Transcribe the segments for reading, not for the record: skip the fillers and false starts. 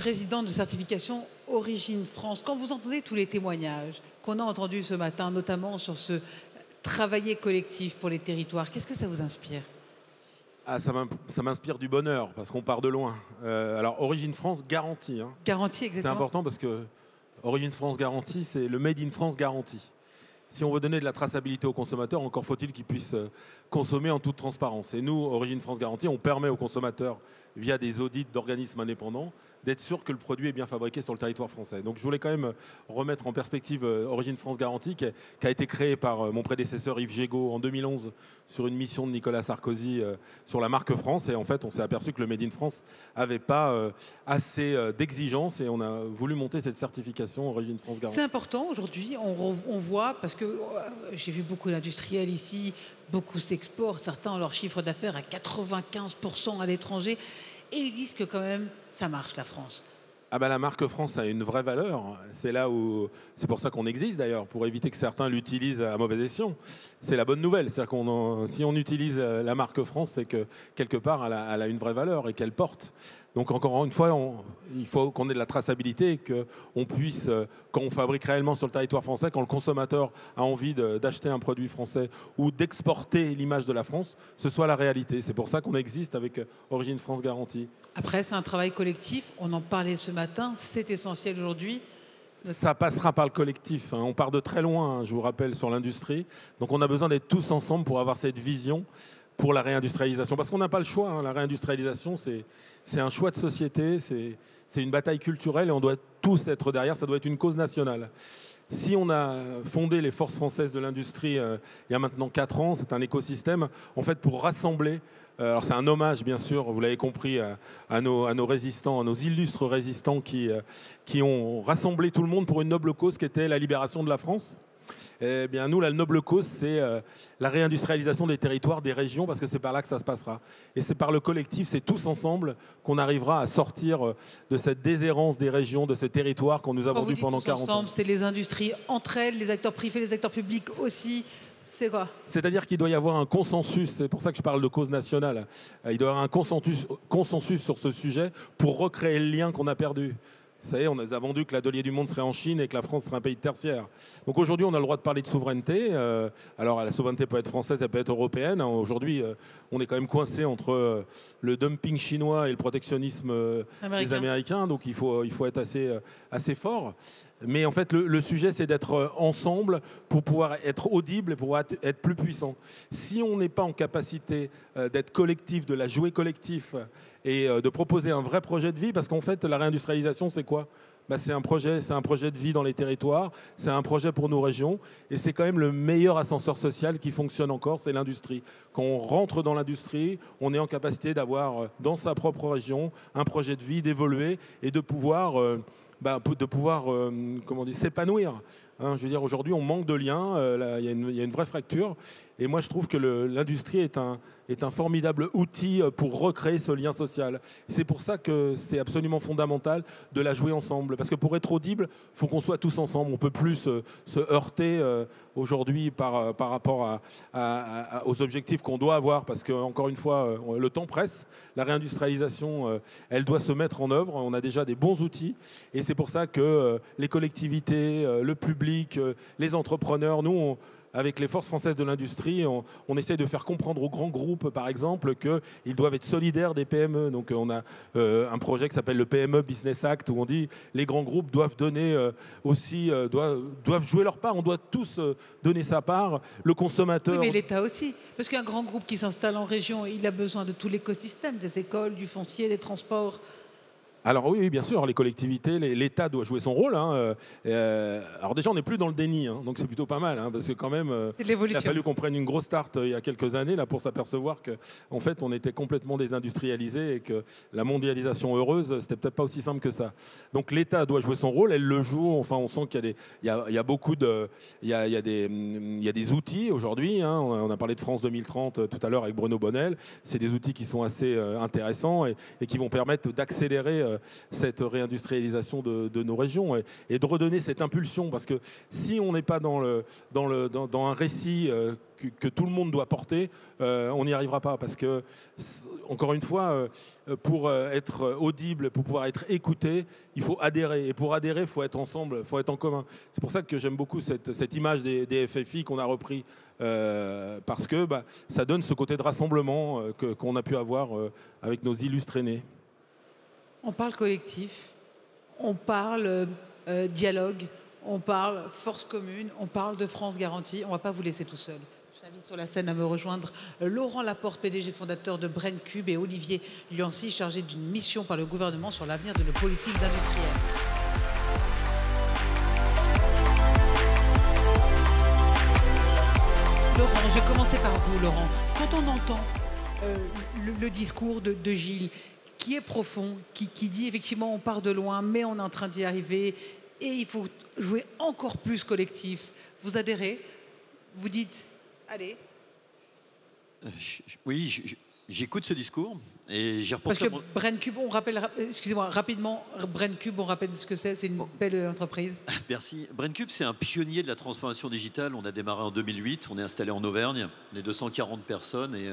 président de certification Origine France. Quand vous entendez tous les témoignages qu'on a entendus ce matin, notamment sur ce travailler collectif pour les territoires, qu'est-ce que ça vous inspire? Ah, ça m'inspire du bonheur, parce qu'on part de loin. Alors, Origine France garantie. Hein. Garantie, exactement. C'est important parce que Origine France garantie, c'est le Made in France garanti. Si on veut donner de la traçabilité aux consommateurs, encore faut-il qu'ils puissent consommer en toute transparence. Et nous, Origine France Garantie, on permet aux consommateurs, via des audits d'organismes indépendants, d'être sûr que le produit est bien fabriqué sur le territoire français. Donc je voulais quand même remettre en perspective Origine France Garantie, qui a été créée par mon prédécesseur Yves Gégaud en 2011 sur une mission de Nicolas Sarkozy sur la marque France. Et en fait, on s'est aperçu que le Made in France n'avait pas assez d'exigences et on a voulu monter cette certification Origine France Garantie. C'est important aujourd'hui, on voit, parce que j'ai vu beaucoup d'industriels ici, beaucoup s'exportent, certains ont leur chiffre d'affaires à 95% à l'étranger, et ils disent que quand même, ça marche la France. Ah bah la marque France a une vraie valeur. C'est pour ça qu'on existe d'ailleurs, pour éviter que certains l'utilisent à mauvais escient. C'est la bonne nouvelle. C'est-à-dire si on utilise la marque France, c'est que quelque part elle a une vraie valeur et qu'elle porte. Donc encore une fois, il faut qu'on ait de la traçabilité et qu'on puisse, quand on fabrique réellement sur le territoire français, quand le consommateur a envie d'acheter un produit français ou d'exporter l'image de la France, ce soit la réalité. C'est pour ça qu'on existe avec Origine France Garantie. Après, c'est un travail collectif. On en parlait ce matin. C'est essentiel aujourd'hui. Ça passera par le collectif. On part de très loin, je vous rappelle, sur l'industrie. Donc on a besoin d'être tous ensemble pour avoir cette vision pour la réindustrialisation. Parce qu'on n'a pas le choix. La réindustrialisation, c'est un choix de société, c'est une bataille culturelle et on doit tous être derrière. Ça doit être une cause nationale. Si on a fondé les forces françaises de l'industrie il y a maintenant 4 ans, c'est un écosystème en fait pour rassembler. Alors c'est un hommage bien sûr, vous l'avez compris, à nos résistants, à nos illustres résistants qui ont rassemblé tout le monde pour une noble cause qui était la libération de la France. Eh bien, nous, la noble cause, c'est la réindustrialisation des territoires, des régions, parce que c'est par là que ça se passera. Et c'est par le collectif, c'est tous ensemble qu'on arrivera à sortir de cette déshérence des régions, de ces territoires qu'on nous a vendus pendant 40 ans. C'est les industries entre elles, les acteurs privés, les acteurs publics aussi. C'est quoi? C'est-à-dire qu'il doit y avoir un consensus, c'est pour ça que je parle de cause nationale. Il doit y avoir un consensus sur ce sujet pour recréer le lien qu'on a perdu. Vous savez, on nous a vendu que l'atelier du monde serait en Chine et que la France serait un pays de tertiaire. Donc aujourd'hui, on a le droit de parler de souveraineté. Alors la souveraineté peut être française, elle peut être européenne. Aujourd'hui, on est quand même coincé entre le dumping chinois et le protectionnisme des Américains. Donc il faut être assez fort. Mais en fait, le sujet, c'est d'être ensemble pour pouvoir être audible et pour être plus puissant. Si on n'est pas en capacité d'être collectif, de la jouer collectif et de proposer un vrai projet de vie, parce qu'en fait, la réindustrialisation, c'est quoi ? C'est un projet de vie dans les territoires, c'est un projet pour nos régions, et c'est quand même le meilleur ascenseur social qui fonctionne encore, c'est l'industrie. Quand on rentre dans l'industrie, on est en capacité d'avoir dans sa propre région un projet de vie, d'évoluer et de pouvoir s'épanouir. Je veux dire, aujourd'hui, on manque de liens, il y a une vraie fracture. Et moi, je trouve que l'industrie est un formidable outil pour recréer ce lien social. C'est pour ça que c'est absolument fondamental de la jouer ensemble. Parce que pour être audible, il faut qu'on soit tous ensemble. On ne peut plus se heurter aujourd'hui par rapport aux objectifs qu'on doit avoir. Parce qu'encore une fois, le temps presse. La réindustrialisation, elle doit se mettre en œuvre. On a déjà des bons outils. Et c'est pour ça que les collectivités, le public, les entrepreneurs, nous, avec les forces françaises de l'industrie, on essaie de faire comprendre aux grands groupes, par exemple, qu'ils doivent être solidaires des PME. Donc on a un projet qui s'appelle le PME Business Act, où on dit que les grands groupes doivent donner doivent jouer leur part. On doit tous donner sa part. Le consommateur... Oui, mais l'État aussi. Parce qu'un grand groupe qui s'installe en région, il a besoin de tout l'écosystème, des écoles, du foncier, des transports. Alors oui, bien sûr, les collectivités, l'État doit jouer son rôle. Alors déjà, on n'est plus dans le déni, donc c'est plutôt pas mal, parce que quand même, il a fallu qu'on prenne une grosse tarte il y a quelques années là, pour s'apercevoir qu'en fait, on était complètement désindustrialisé et que la mondialisation heureuse, c'était peut-être pas aussi simple que ça. Donc l'État doit jouer son rôle, elle le joue. Enfin, on sent qu'il y a beaucoup de, il y a des outils aujourd'hui. On a parlé de France 2030 tout à l'heure avec Bruno Bonnel. C'est des outils qui sont assez intéressants et qui vont permettre d'accélérer cette réindustrialisation de nos régions et de redonner cette impulsion. Parce que si on n'est pas dans un récit que tout le monde doit porter, on n'y arrivera pas. Parce que, encore une fois, pour être audible, pour pouvoir être écouté, il faut adhérer. Et pour adhérer, il faut être ensemble, il faut être en commun. C'est pour ça que j'aime beaucoup cette image des FFI qu'on a repris. Parce que ça donne ce côté de rassemblement qu'on a pu avoir avec nos illustres aînés. On parle collectif, on parle dialogue, on parle force commune, on parle de France Garantie. On ne va pas vous laisser tout seul. J'invite sur la scène à me rejoindre Laurent Laporte, PDG fondateur de BrainCube, et Olivier Liancy, chargé d'une mission par le gouvernement sur l'avenir de nos politiques industrielles. Laurent, je vais commencer par vous, Laurent. Quand on entend le discours de Gilles, qui est profond, qui dit effectivement on part de loin, mais on est en train d'y arriver, et il faut jouer encore plus collectif, vous adhérez? Vous dites, allez. Oui, j'écoute ce discours et j'y repense. Parce que BrainCube, on rappelle, excusez-moi, rapidement, BrainCube, on rappelle ce que c'est une belle entreprise. Merci. BrainCube, c'est un pionnier de la transformation digitale. On a démarré en 2008, on est installé en Auvergne, on est 240 personnes et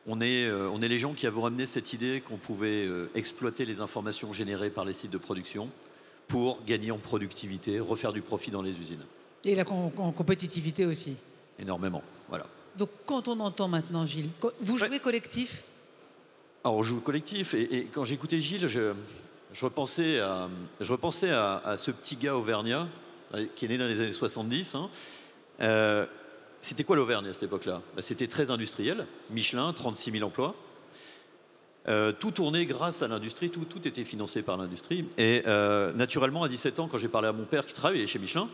on est les gens qui avons amené cette idée qu'on pouvait exploiter les informations générées par les sites de production pour gagner en productivité, refaire du profit dans les usines. Et en compétitivité aussi. Énormément, voilà. Donc quand on entend maintenant Gilles, vous jouez collectif? Alors on joue collectif et quand j'écoutais Gilles, je repensais à ce petit gars auvergnat qui est né dans les années 70. C'était quoi l'Auvergne à cette époque-là? C'était très industriel, Michelin, 36 000 emplois. Tout tournait grâce à l'industrie, tout était financé par l'industrie. Et naturellement, à 17 ans, quand j'ai parlé à mon père qui travaillait chez Michelin,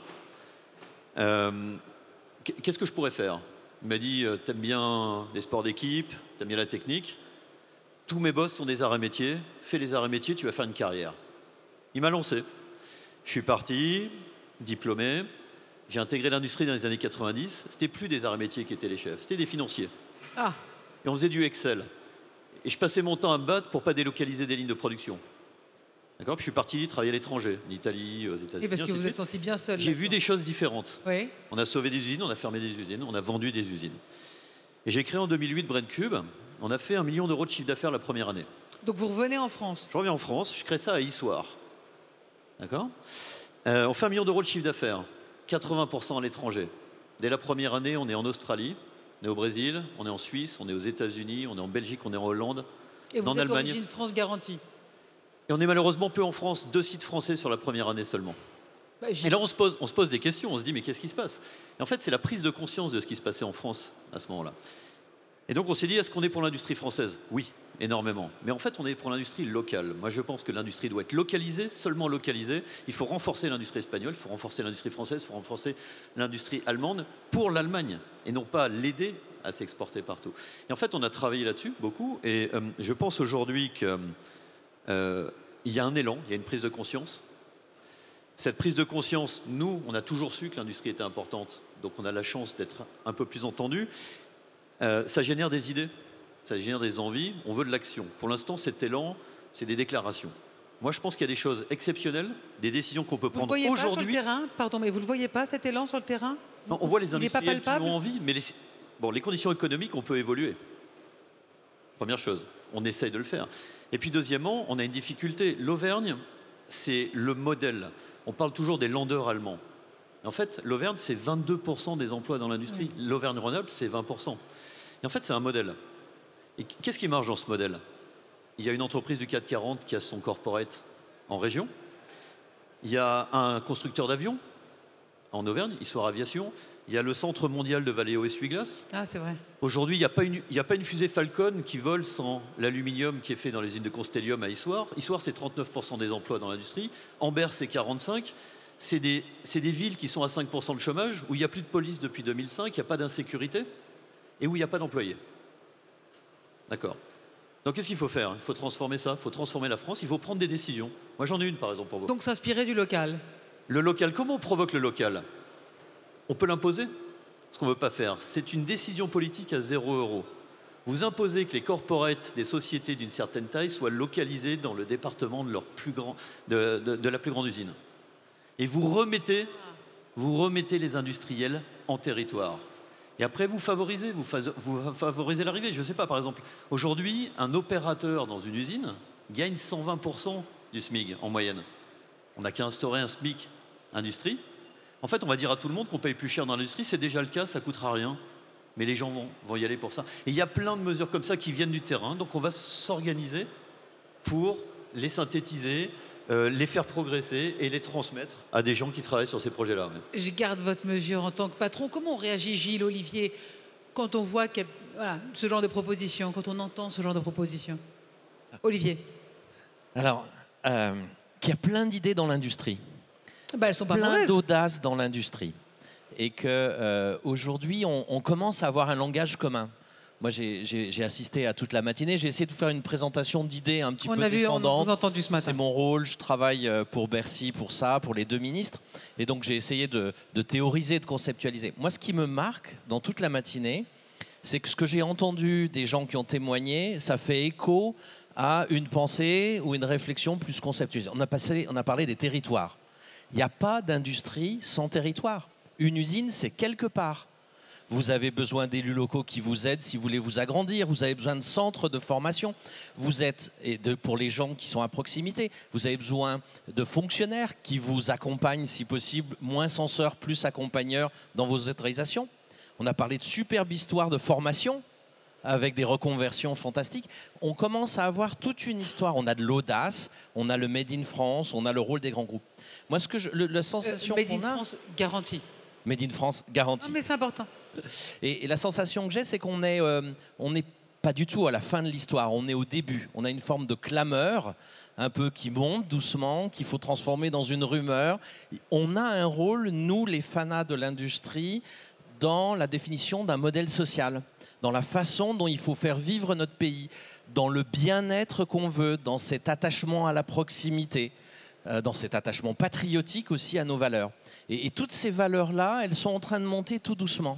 qu'est-ce que je pourrais faire? Il m'a dit, t'aimes bien les sports d'équipe, t'aimes bien la technique. Tous mes boss sont des arts et métiers. Fais les arts et métiers, tu vas faire une carrière. Il m'a lancé. Je suis parti, diplômé. J'ai intégré l'industrie dans les années 90. C'était plus des arts et métiers qui étaient les chefs, c'était des financiers. Ah. Et on faisait du Excel. Et je passais mon temps à me battre pour pas délocaliser des lignes de production. D'accord. Puis je suis parti travailler à l'étranger, en Italie, aux États-Unis. Et parce que vous êtes senti bien seul. J'ai vu des choses différentes. Oui. On a sauvé des usines, on a fermé des usines, on a vendu des usines. Et j'ai créé en 2008 BrainCube. On a fait 1 million d'euros de chiffre d'affaires la première année. Donc vous revenez en France? Je reviens en France, je crée ça à Issoire. D'accord. On fait 1 million d'euros de chiffre d'affaires, 80% à l'étranger. Dès la première année, on est en Australie, on est au Brésil, on est en Suisse, on est aux États-Unis, on est en Belgique, on est en Hollande, et vous en êtes Allemagne. D'origine France Garantie. Et on est malheureusement peu en France, 2 sites français sur la première année seulement. Et là, on se pose des questions, on se dit, mais qu'est-ce qui se passe? Et en fait, c'est la prise de conscience de ce qui se passait en France à ce moment-là. Et donc, on s'est dit, est-ce qu'on est pour l'industrie française? Oui, énormément. Mais en fait, on est pour l'industrie locale. Moi, je pense que l'industrie doit être localisée, seulement localisée. Il faut renforcer l'industrie espagnole, il faut renforcer l'industrie française, il faut renforcer l'industrie allemande pour l'Allemagne, et non pas l'aider à s'exporter partout. Et en fait, on a travaillé là-dessus beaucoup, et je pense aujourd'hui qu'il y a un élan, il y a une prise de conscience. Cette prise de conscience, nous, on a toujours su que l'industrie était importante, donc on a la chance d'être un peu plus entendus. Ça génère des idées, ça génère des envies, on veut de l'action. Pour l'instant, cet élan, c'est des déclarations. Moi, je pense qu'il y a des choses exceptionnelles, des décisions qu'on peut prendre aujourd'hui. Vous ne le voyez pas sur le terrain? Pardon, mais vous ne le voyez pas, cet élan sur le terrain? Non, on voit les industriels qui ont envie, mais les conditions économiques, on peut évoluer. Première chose, on essaye de le faire. Et puis deuxièmement, on a une difficulté. L'Auvergne, c'est le modèle. On parle toujours des landeurs allemands. En fait, l'Auvergne, c'est 22% des emplois dans l'industrie. Oui. L'Auvergne-Rhône-Alpes, c'est 20%. Et en fait, c'est un modèle. Et qu'est-ce qui marche dans ce modèle? Il y a une entreprise du CAC 40 qui a son corporate en région. Il y a un constructeur d'avions en Auvergne, Issoire Aviation. Il y a le centre mondial de Valeo Essuie-Glace. Ah, c'est vrai. Aujourd'hui, il n'y a pas une fusée Falcon qui vole sans l'aluminium qui est fait dans les usines de Constellium à Issoire. Issoire, c'est 39% des emplois dans l'industrie. Ambert, c'est 45%. C'est des villes qui sont à 5% de chômage, où il n'y a plus de police depuis 2005, il n'y a pas d'insécurité et où il n'y a pas d'employés. D'accord. Donc qu'est-ce qu'il faut faire? Il faut transformer ça, il faut transformer la France, il faut prendre des décisions. Moi j'en ai une par exemple pour vous. Donc s'inspirer du local. Le local, comment on provoque le local? On peut l'imposer? Ce qu'on ne veut pas faire, c'est une décision politique à 0 €. vous imposez que les corporates des sociétés d'une certaine taille soient localisées dans le département de, de la plus grande usine. Et vous remettez les industriels en territoire. Et après, vous favorisez l'arrivée. Je ne sais pas, par exemple, aujourd'hui, un opérateur dans une usine gagne 120% du SMIC en moyenne. On n'a qu'à instaurer un SMIC industrie. En fait, on va dire à tout le monde qu'on paye plus cher dans l'industrie. C'est déjà le cas, ça ne coûtera rien. Mais les gens vont y aller pour ça. Et il y a plein de mesures comme ça qui viennent du terrain. Donc on va s'organiser pour les synthétiser, les faire progresser et les transmettre à des gens qui travaillent sur ces projets-là. Je garde votre mesure en tant que patron. Comment on réagit, Gilles, Olivier, quand on voit ce genre de proposition, quand on entend ce genre de proposition? Olivier. Alors, qu'il y a plein d'idées dans l'industrie. Elles sont pas plein mauvaises. d'audace dans l'industrie. Et qu'aujourd'hui, on commence à avoir un langage commun. Moi, j'ai assisté à toute la matinée. J'ai essayé de faire une présentation d'idées un petit peu descendante. On vous a entendu ce matin. C'est mon rôle. Je travaille pour Bercy, pour ça, pour les 2 ministres. Et donc, j'ai essayé de théoriser, de conceptualiser. Moi, ce qui me marque dans toute la matinée, c'est que ce que j'ai entendu des gens qui ont témoigné, ça fait écho à une pensée ou une réflexion plus conceptualisée. On a parlé des territoires. Il n'y a pas d'industrie sans territoire. Une usine, c'est quelque part. Vous avez besoin d'élus locaux qui vous aident si vous voulez vous agrandir. Vous avez besoin de centres de formation. Pour les gens qui sont à proximité, vous avez besoin de fonctionnaires qui vous accompagnent, si possible, moins censeurs, plus accompagneurs dans vos autorisations. On a parlé de superbes histoires de formation avec des reconversions fantastiques. On commence à avoir toute une histoire. On a de l'audace, on a le Made in France, on a le rôle des grands groupes. Moi, la sensation Made in France garantie. Made in France garantie. Non, mais c'est important. Et la sensation que j'ai, c'est qu'on n'est pas du tout à la fin de l'histoire. On est au début. On a une forme de clameur, un peu qui monte doucement, qu'il faut transformer dans une rumeur. On a un rôle, nous, les fanas de l'industrie, dans la définition d'un modèle social, dans la façon dont il faut faire vivre notre pays, dans le bien-être qu'on veut, dans cet attachement à la proximité, dans cet attachement patriotique aussi à nos valeurs. Et toutes ces valeurs-là, elles sont en train de monter tout doucement.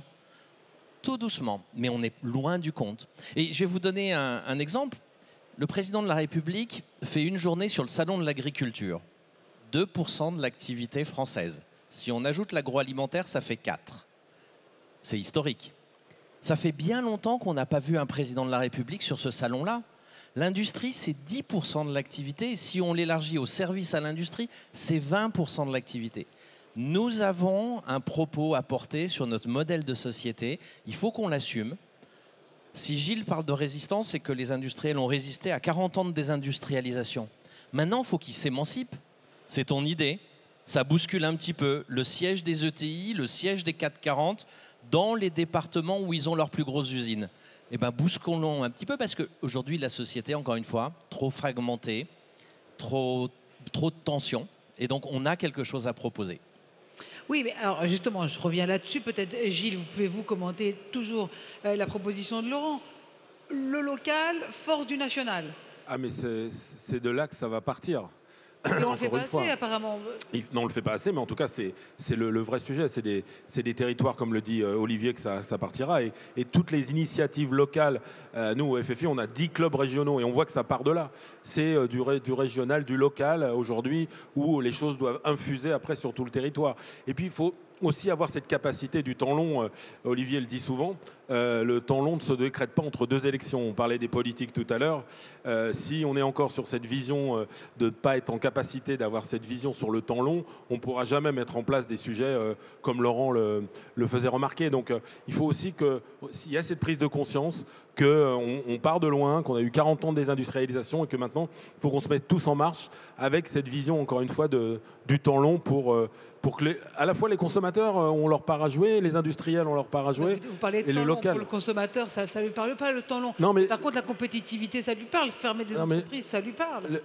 Tout doucement, mais on est loin du compte. Et je vais vous donner un exemple. Le président de la République fait une journée sur le salon de l'agriculture. 2% de l'activité française. Si on ajoute l'agroalimentaire, ça fait 4%. C'est historique. Ça fait bien longtemps qu'on n'a pas vu un président de la République sur ce salon-là. L'industrie, c'est 10% de l'activité. Et si on l'élargit au service à l'industrie, c'est 20% de l'activité. Nous avons un propos à porter sur notre modèle de société. Il faut qu'on l'assume. Si Gilles parle de résistance, c'est que les industriels ont résisté à 40 ans de désindustrialisation. Maintenant, il faut qu'ils s'émancipent. C'est ton idée. Ça bouscule un petit peu le siège des ETI, le siège des 440 dans les départements où ils ont leurs plus grosses usines. Eh bien, bousculons un petit peu parce qu'aujourd'hui, la société, encore une fois, trop fragmentée, trop de tensions. Et donc, on a quelque chose à proposer. Oui, mais alors justement, je reviens là-dessus. Peut-être, Gilles, pouvez-vous commenter toujours la proposition de Laurent. Le local, force du national. Ah, mais c'est de là que ça va partir. Et on le fait pas assez, apparemment. Non, on le fait pas assez, mais en tout cas, c'est le vrai sujet. C'est des territoires, comme le dit Olivier, que ça partira. Et toutes les initiatives locales, nous, au FFI, on a 10 clubs régionaux et on voit que ça part de là. C'est du régional, du local, aujourd'hui, où les choses doivent infuser après sur tout le territoire. Et puis, il faut aussi avoir cette capacité du temps long. Olivier le dit souvent, le temps long ne se décrète pas entre 2 élections. On parlait des politiques tout à l'heure. Si on est encore sur cette vision de ne pas être en capacité d'avoir cette vision sur le temps long, on ne pourra jamais mettre en place des sujets comme Laurent le faisait remarquer. Donc il faut aussi qu'il y ait cette prise de conscience qu'on part de loin, qu'on a eu 40 ans de désindustrialisation et que maintenant, il faut qu'on se mette tous en marche avec cette vision, encore une fois, du temps long pour que à la fois les consommateurs ont leur part à jouer, les industriels ont leur part à jouer, vous parlez de et temps le long local. Pour le consommateur, ça ne lui parle pas, le temps long. Non, mais par contre, la compétitivité, ça lui parle. Fermer des entreprises, ça lui parle.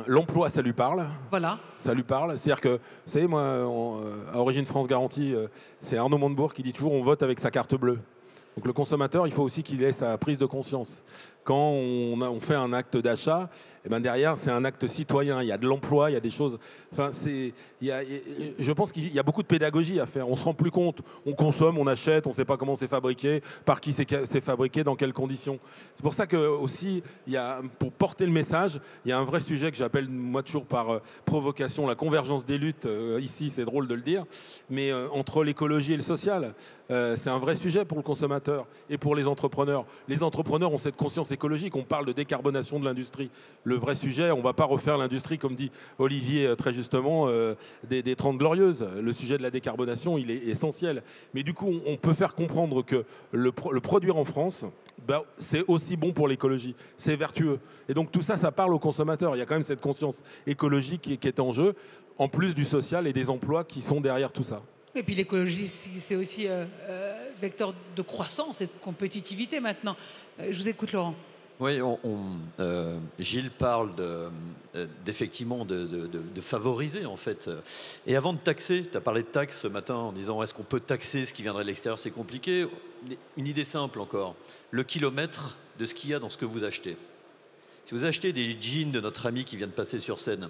L'emploi, ça lui parle. Voilà. Ça lui parle. C'est-à-dire que, vous savez, moi, à Origine France Garantie, c'est Arnaud Montebourg qui dit toujours on vote avec sa carte bleue. Donc le consommateur, il faut aussi qu'il ait sa prise de conscience. Quand on fait un acte d'achat, eh ben derrière, c'est un acte citoyen. Il y a de l'emploi, il y a des choses... Enfin, je pense qu'il y a beaucoup de pédagogie à faire. On se rend plus compte. On consomme, on achète, on ne sait pas comment c'est fabriqué, par qui c'est fabriqué, dans quelles conditions. C'est pour ça que aussi, pour porter le message, il y a un vrai sujet que j'appelle, moi, toujours par provocation, la convergence des luttes. Ici, c'est drôle de le dire. Mais entre l'écologie et le social, c'est un vrai sujet pour le consommateur et pour les entrepreneurs. Les entrepreneurs ont cette conscience écologique. On parle de décarbonation de l'industrie. Le vrai sujet, on ne va pas refaire l'industrie, comme dit Olivier très justement, des 30 Glorieuses. Le sujet de la décarbonation, il est essentiel. Mais du coup, on peut faire comprendre que le produire en France, c'est aussi bon pour l'écologie. C'est vertueux. Et donc tout ça, ça parle aux consommateurs. Il y a quand même cette conscience écologique qui est en jeu, en plus du social et des emplois qui sont derrière tout ça. Et puis l'écologie, c'est aussi vecteur de croissance et de compétitivité maintenant. Je vous écoute, Laurent. Oui, Gilles parle d'effectivement de favoriser en fait. Et avant de taxer, tu as parlé de taxes ce matin en disant est-ce qu'on peut taxer ce qui viendrait de l'extérieur, c'est compliqué. Une idée simple encore, le kilomètre de ce qu'il y a dans ce que vous achetez. Si vous achetez des jeans de notre ami qui vient de passer sur scène,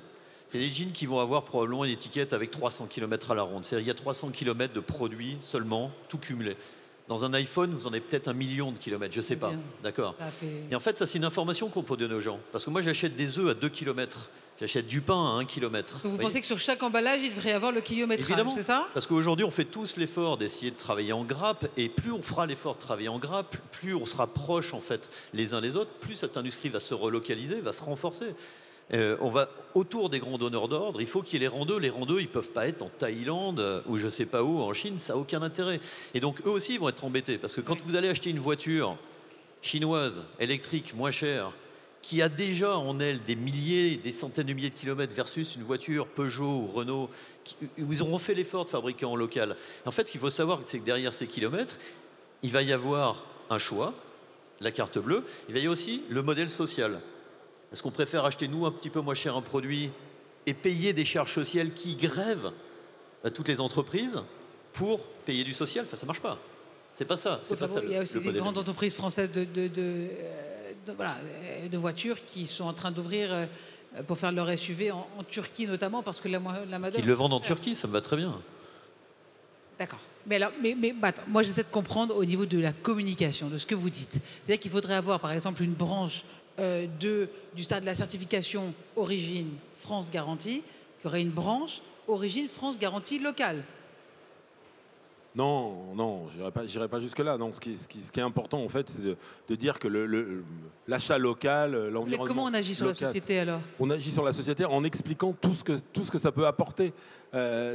c'est des jeans qui vont avoir probablement une étiquette avec 300 km à la ronde. C'est-à-dire il y a 300 km de produits seulement, tout cumulé. Dans un iPhone, vous en avez peut-être 1 million de kilomètres, je ne sais pas. D'accord. Et en fait, ça, c'est une information qu'on peut donner aux gens. Parce que moi, j'achète des œufs à 2 km. J'achète du pain à 1 km. Vous pensez que sur chaque emballage, il devrait y avoir le kilométrage, c'est ça? Parce qu'aujourd'hui, on fait tous l'effort d'essayer de travailler en grappe. Et plus on fera l'effort de travailler en grappe, plus on se rapproche en fait, les uns les autres, plus cette industrie va se relocaliser, va se renforcer. On va autour des grands donneurs d'ordre, il faut qu'il y ait les randeux. Les randeux, ils ne peuvent pas être en Thaïlande ou je ne sais pas où, en Chine, ça n'a aucun intérêt. Et donc eux aussi, ils vont être embêtés. Parce que quand vous allez acheter une voiture chinoise, électrique, moins chère, qui a déjà en elle des milliers, des centaines de milliers de kilomètres versus une voiture Peugeot ou Renault, où ils auront fait l'effort de fabriquer en local. En fait, ce qu'il faut savoir, c'est que derrière ces kilomètres, il va y avoir un choix, la carte bleue, il va y avoir aussi le modèle social. Est-ce qu'on préfère acheter, nous, un petit peu moins cher un produit et payer des charges sociales qui grèvent à toutes les entreprises pour payer du social? Enfin, ça ne marche pas. C'est pas ça. C'est pas ça. Il y a aussi des grandes entreprises françaises de voitures qui sont en train d'ouvrir pour faire leur SUV en Turquie, notamment, parce que la main-d'œuvre... Qui le vendent en Turquie, ça me va très bien. D'accord. Mais attends, moi, j'essaie de comprendre au niveau de la communication, de ce que vous dites. C'est-à-dire qu'il faudrait avoir, par exemple, une branche du stade de la certification origine France Garantie, qui aurait une branche origine France Garantie locale. Non, j'irai pas jusque-là. Non, ce qui est important, en fait, c'est de dire que l'achat local, l'environnement. Mais comment on agit sur la société, alors? On agit sur la société en expliquant tout ce que ça peut apporter.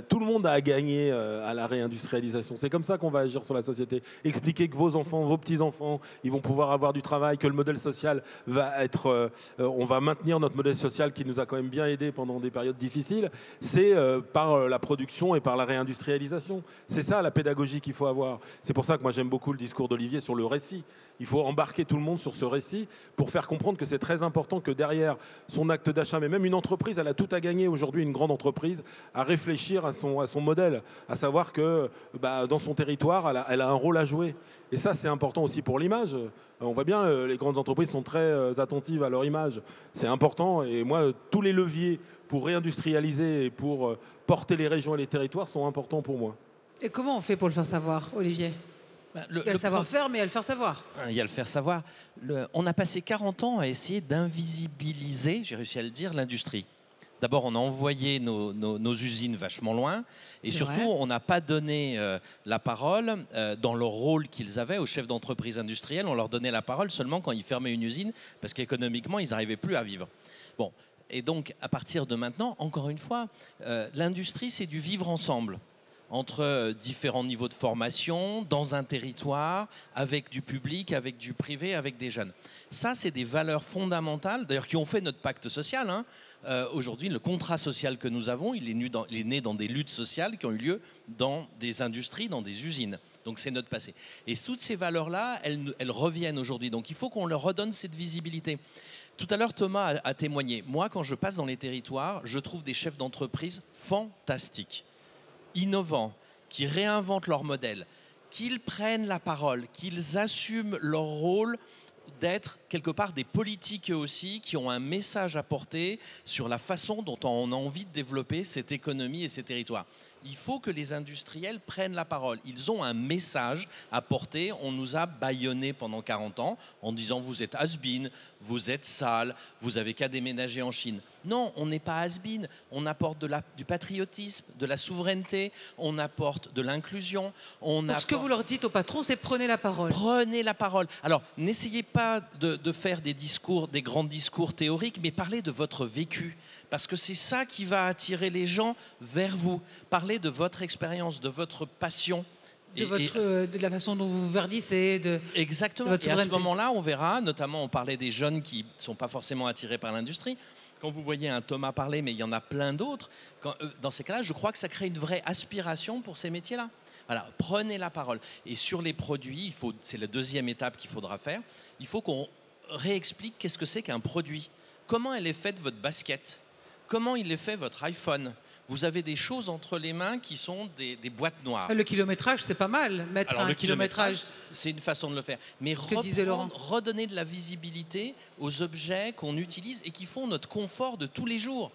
Tout le monde a à gagner à la réindustrialisation. C'est comme ça qu'on va agir sur la société. Expliquer que vos enfants, vos petits-enfants, ils vont pouvoir avoir du travail, que le modèle social va être... on va maintenir notre modèle social qui nous a quand même bien aidés pendant des périodes difficiles. C'est par la production et par la réindustrialisation. C'est ça la pédagogie qu'il faut avoir. C'est pour ça que moi j'aime beaucoup le discours d'Olivier sur le récit. Il faut embarquer tout le monde sur ce récit pour faire comprendre que c'est très important que derrière son acte d'achat, mais même une entreprise, elle a tout à gagner aujourd'hui, une grande entreprise, à réfléchir à son modèle, à savoir que dans son territoire, elle a un rôle à jouer. Et ça, c'est important aussi pour l'image. On voit bien, les grandes entreprises sont très attentives à leur image. C'est important. Et moi, tous les leviers pour réindustrialiser et pour porter les régions et les territoires sont importants pour moi. Et comment on fait pour le faire savoir, Olivier? Il y a le savoir-faire, mais il y a le faire savoir. Il y a le faire savoir. On a passé 40 ans à essayer d'invisibiliser, j'ai réussi à le dire, l'industrie. D'abord, on a envoyé nos usines vachement loin. Et surtout, on n'a pas donné la parole dans leur rôle qu'ils avaient aux chefs d'entreprise industrielle. On leur donnait la parole seulement quand ils fermaient une usine, parce qu'économiquement, ils n'arrivaient plus à vivre. Bon. Et donc, à partir de maintenant, encore une fois, l'industrie, c'est du vivre ensemble, entre différents niveaux de formation, dans un territoire, avec du public, avec du privé, avec des jeunes. Ça, c'est des valeurs fondamentales, d'ailleurs, qui ont fait notre pacte social. Aujourd'hui, le contrat social que nous avons, il est né dans des luttes sociales qui ont eu lieu dans des industries, dans des usines. Donc, c'est notre passé. Et toutes ces valeurs-là, elles reviennent aujourd'hui. Donc, il faut qu'on leur redonne cette visibilité. Tout à l'heure, Thomas a témoigné. Moi, quand je passe dans les territoires, je trouve des chefs d'entreprise fantastiques, innovants, qui réinventent leur modèle, qu'ils prennent la parole, qu'ils assument leur rôle d'être quelque part des politiques eux aussi, qui ont un message à porter sur la façon dont on a envie de développer cette économie et ces territoires. Il faut que les industriels prennent la parole. Ils ont un message à porter. On nous a bâillonnés pendant 40 ans en disant vous êtes has-been, vous êtes sale, vous avez qu'à déménager en Chine. Non, on n'est pas has-been. On apporte du patriotisme, de la souveraineté, on apporte de l'inclusion. Ce que vous leur dites aux patrons, c'est prenez la parole. Prenez la parole. Alors, n'essayez pas de faire des discours, des grands discours théoriques, mais parlez de votre vécu. Parce que c'est ça qui va attirer les gens vers vous. Parlez de votre expérience, de votre passion. De la façon dont vous verdissez. Exactement. Et à ce moment-là, on verra, notamment on parlait des jeunes qui ne sont pas forcément attirés par l'industrie. Quand vous voyez un Thomas parler, mais il y en a plein d'autres, dans ces cas-là, je crois que ça crée une vraie aspiration pour ces métiers-là. Voilà, prenez la parole. Et sur les produits, c'est la deuxième étape qu'il faudra faire, il faut qu'on réexplique qu'est-ce que c'est qu'un produit. Comment elle est faite votre basket ? Comment il est fait votre iPhone ? Vous avez des choses entre les mains qui sont des boîtes noires. Le kilométrage, c'est pas mal. Mettre un kilométrage, c'est une façon de le faire. Mais redonner de la visibilité aux objets qu'on utilise et qui font notre confort de tous les jours.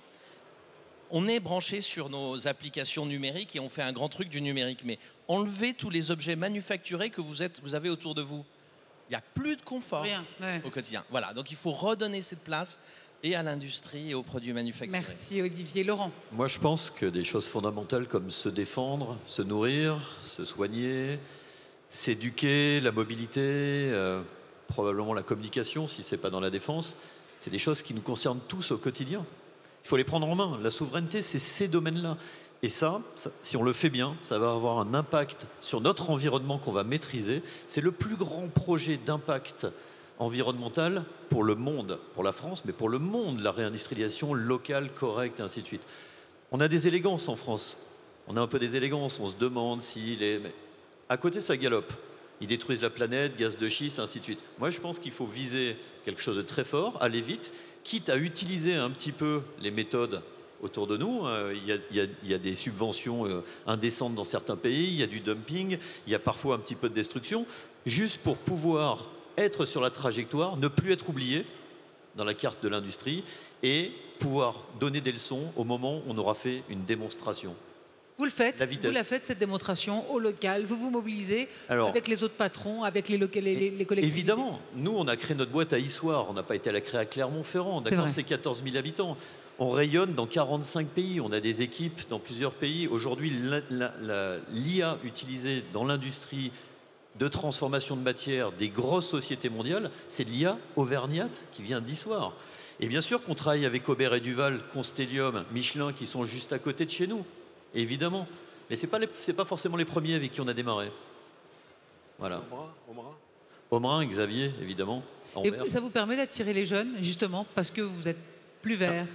On est branché sur nos applications numériques et on fait un grand truc du numérique. Mais enlevez tous les objets manufacturés que vous avez autour de vous. Il n'y a plus de confort au quotidien. Voilà, donc il faut redonner cette place et à l'industrie et aux produits manufacturés. Merci Olivier. Laurent ? Moi je pense que des choses fondamentales comme se défendre, se nourrir, se soigner, s'éduquer, la mobilité, probablement la communication si ce n'est pas dans la défense, c'est des choses qui nous concernent tous au quotidien. Il faut les prendre en main. La souveraineté, c'est ces domaines-là. Et ça, si on le fait bien, ça va avoir un impact sur notre environnement qu'on va maîtriser. C'est le plus grand projet d'impact environnemental pour le monde, pour la France, mais pour le monde, la réindustrialisation locale, correcte, et ainsi de suite. On a des élégances en France. On a un peu des élégances. On se demande s'il est... Mais à côté, ça galope. Ils détruisent la planète, gaz de schiste, ainsi de suite. Moi, je pense qu'il faut viser quelque chose de très fort, aller vite, quitte à utiliser un petit peu les méthodes autour de nous. Il y a des subventions indécentes dans certains pays, il y a du dumping, il y a parfois un petit peu de destruction, juste pour pouvoir être sur la trajectoire, ne plus être oublié dans la carte de l'industrie et pouvoir donner des leçons au moment où on aura fait une démonstration. Vous le faites, vous la faites cette démonstration au local, vous vous mobilisez avec les autres patrons, avec les collectivités. Évidemment, nous on a créé notre boîte à Issoire, on n'a pas été la créer à Clermont-Ferrand, d'accord, c'est 14 000 habitants. On rayonne dans 45 pays, on a des équipes dans plusieurs pays. Aujourd'hui, l'IA utilisée dans l'industrie de transformation de matière des grosses sociétés mondiales, c'est l'IA auvergnate qui vient d'Issoire. Et bien sûr qu'on travaille avec Aubert et Duval, Constellium, Michelin qui sont juste à côté de chez nous, évidemment. Mais ce n'est pas forcément les premiers avec qui on a démarré. Voilà. Omrin, Xavier, évidemment. Et ça vous permet d'attirer les jeunes, justement, parce que vous êtes plus verts.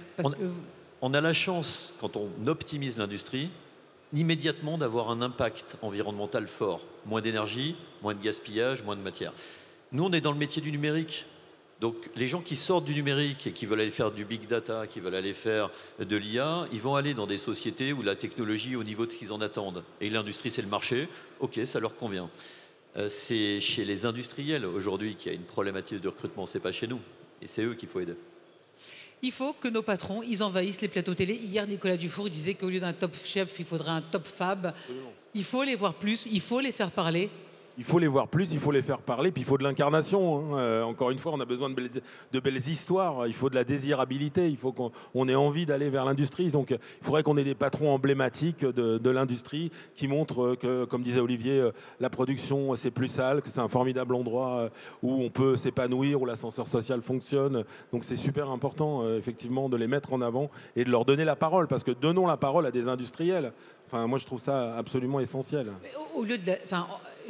On a la chance, quand on optimise l'industrie, immédiatement d'avoir un impact environnemental fort. Moins d'énergie, moins de gaspillage, moins de matière. Nous, on est dans le métier du numérique. Donc, les gens qui sortent du numérique et qui veulent aller faire du big data, qui veulent aller faire de l'IA, ils vont aller dans des sociétés où la technologie est au niveau de ce qu'ils en attendent. Et l'industrie, c'est le marché. OK, ça leur convient. C'est chez les industriels, aujourd'hui, qu'il y a une problématique de recrutement. C'est pas chez nous. Et c'est eux qu'il faut aider. Il faut que nos patrons, ils envahissent les plateaux télé. Hier, Nicolas Dufour disait qu'au lieu d'un top chef, il faudrait un top fab. Il faut les voir plus, il faut les faire parler. Il faut les voir plus, il faut les faire parler, puis il faut de l'incarnation. Encore une fois, on a besoin de belles histoires, il faut de la désirabilité, il faut qu'on ait envie d'aller vers l'industrie. Donc il faudrait qu'on ait des patrons emblématiques de l'industrie qui montrent que, comme disait Olivier, la production c'est plus sale, que c'est un formidable endroit où on peut s'épanouir, où l'ascenseur social fonctionne. Donc c'est super important, effectivement, de les mettre en avant et de leur donner la parole, parce que donnons la parole à des industriels. Enfin, moi, je trouve ça absolument essentiel. Mais au lieu de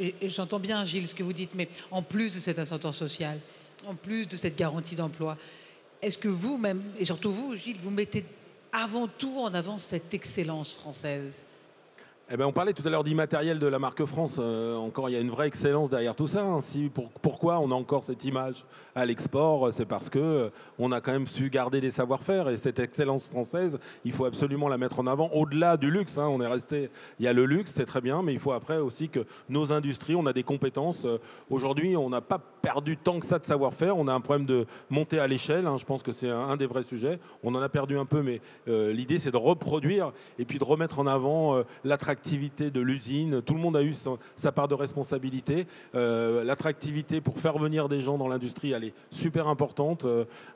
et j'entends bien, Gilles, ce que vous dites, mais en plus de cet ascenseur social, en plus de cette garantie d'emploi, est-ce que vous-même, et surtout vous, Gilles, vous mettez avant tout en avant cette excellence française ? Eh ben, on parlait tout à l'heure d'immatériel de la marque France. Encore, il y a une vraie excellence derrière tout ça. Hein. Pourquoi on a encore cette image à l'export? C'est parce que on a quand même su garder des savoir-faire. Et cette excellence française, il faut absolument la mettre en avant. Au-delà du luxe, hein. On est resté... Il y a le luxe, c'est très bien, mais il faut après aussi que nos industries, on a des compétences. Aujourd'hui, on n'a pas perdu tant que ça de savoir-faire. On a un problème de montée à l'échelle. Hein. Je pense que c'est un des vrais sujets. On en a perdu un peu, mais l'idée, c'est de reproduire et puis de remettre en avant l'attractivité de l'usine. Tout le monde a eu sa part de responsabilité. L'attractivité pour faire venir des gens dans l'industrie, elle est super importante.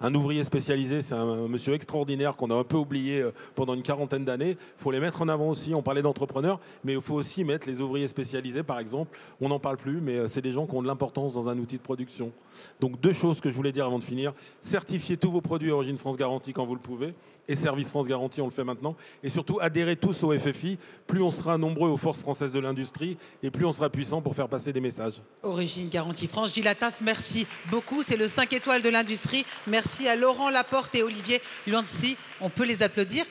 Un ouvrier spécialisé, c'est un monsieur extraordinaire qu'on a un peu oublié pendant une quarantaine d'années. Il faut les mettre en avant aussi. On parlait d'entrepreneurs, mais il faut aussi mettre les ouvriers spécialisés, par exemple. On n'en parle plus, mais c'est des gens qui ont de l'importance dans un outil de production. Donc 2 choses que je voulais dire avant de finir. Certifiez tous vos produits Origine France Garantie quand vous le pouvez. Et Service France Garantie, on le fait maintenant. Et surtout, adhérez tous au FFI. Plus on sera nombreux aux forces françaises de l'industrie et plus on sera puissant pour faire passer des messages. Origine Garantie France. Gilles Attaf, merci beaucoup. C'est le 5 étoiles de l'industrie. Merci à Laurent Laporte et Olivier Luanzi. On peut les applaudir.